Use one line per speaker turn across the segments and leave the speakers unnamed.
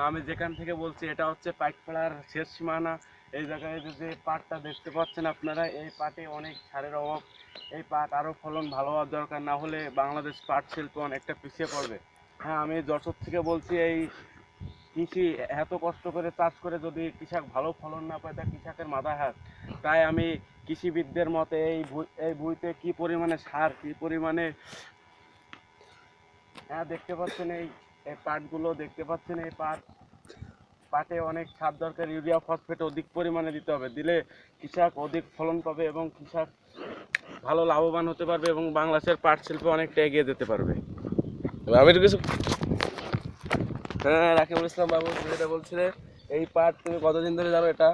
আমি যেখান থেকে বলছি এটা হচ্ছে পাইকপাড়ার শেষ সীমানা। এই জায়গায় যে পাটটা দেখতে পাচ্ছেন আপনারা, এই পাটে অনেক সারের অভাব। এই পাট আরও ফলন ভালো হওয়ার দরকার, না হলে বাংলাদেশ পাট শিল্প অনেকটা পিছিয়ে পড়বে। আমি যশোর থেকে বলছি। এই কৃষি এত কষ্ট করে চাষ করে যদি কৃষক ভালো ফলন না পায়, তা কৃষকের মাথা হাত। তাই আমি কৃষিবিদদের মতে এই ভুঁইতে কি পরিমাণে সার, কি পরিমাণে দেখতে পাচ্ছেন এই পাটগুলো দেখতে পাচ্ছেন, এই পাটে অনেক সার দরকার। ইউরিয়া ফসফেট অধিক পরিমাণে দিতে হবে, দিলে কৃষক অধিক ফলন পাবে এবং কৃষক ভালো লাভবান হতে পারবে এবং বাংলাদেশের পাট শিল্প অনেকটা এগিয়ে যেতে পারবে।
আমি তো কিছু রাকিবুল ইসলাম বাবু, তুমি যেটা বলছিলে এই পাট তুমি কতদিন ধরে জানো এটা?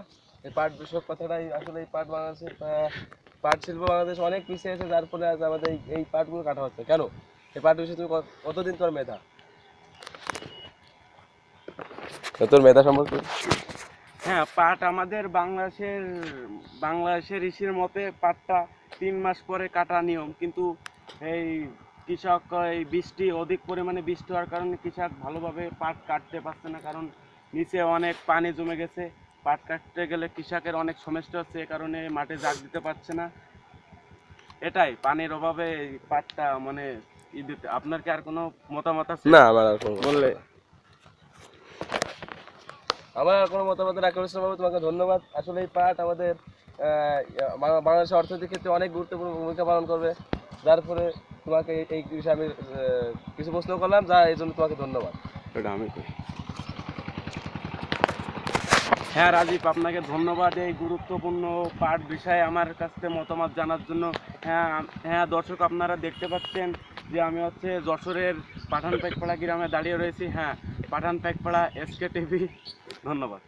এই পাট বিষয়ক কথাটাই আসলে এই পাট বাংলাদেশের পাট শিল্প বাংলাদেশ অনেক পিছিয়ে আছে, যার ফলে আজ আমাদের এই পাটগুলো কাটা হচ্ছে। কেন এই পাট বিষয়ে তুমি কতদিন তোর মেধা, তোর মেধা সম্পর্কে?
পাট আমাদের বাংলাদেশের ঋষির মতে পাটটা 3 মাস পরে কাটা নিয়ম, কিন্তু এই কৃষক এই অধিক পরিমাণে বৃষ্টি হওয়ার কারণে কৃষক ভালোভাবে পাট কাটতে পারছে না, কারণ নিচে অনেক পানি জমে গেছে। পাট কাটতে গেলে কৃষকের অনেক সমস্যা হচ্ছে, এ কারণে মাঠে জাগ দিতে পারছে না। এটাই পানির অভাবে পাটটা মানে আপনার কি আর কোনো মতামত আছে?
না, আমার আর কোনো
বললে
আমার কোনো মতামত রাকিবুল ইসলাম বাবু, তোমাকে ধন্যবাদ। আসলে এই পাট আমাদের বাংলাদেশের অর্থনীতির ক্ষেত্রে অনেক গুরুত্বপূর্ণ ভূমিকা পালন করবে, যার ফলে তোমাকে এই বিষয়ে আমি কিছু প্রশ্ন করলাম, যা এই জন্য তোমাকে ধন্যবাদ।
এটা আমি রাজীব, আপনাকে ধন্যবাদ এই গুরুত্বপূর্ণ পাঠ বিষয়ে আমার কাছে মতামত জানার জন্য। দর্শক, আপনারা দেখতে পাচ্ছেন যে আমি হচ্ছে যশোরের পাঠান পাইকপাড়া গ্রামে দাঁড়িয়ে রয়েছি। পাঠান পাইকপাড়া SK TV। ধন্যবাদ।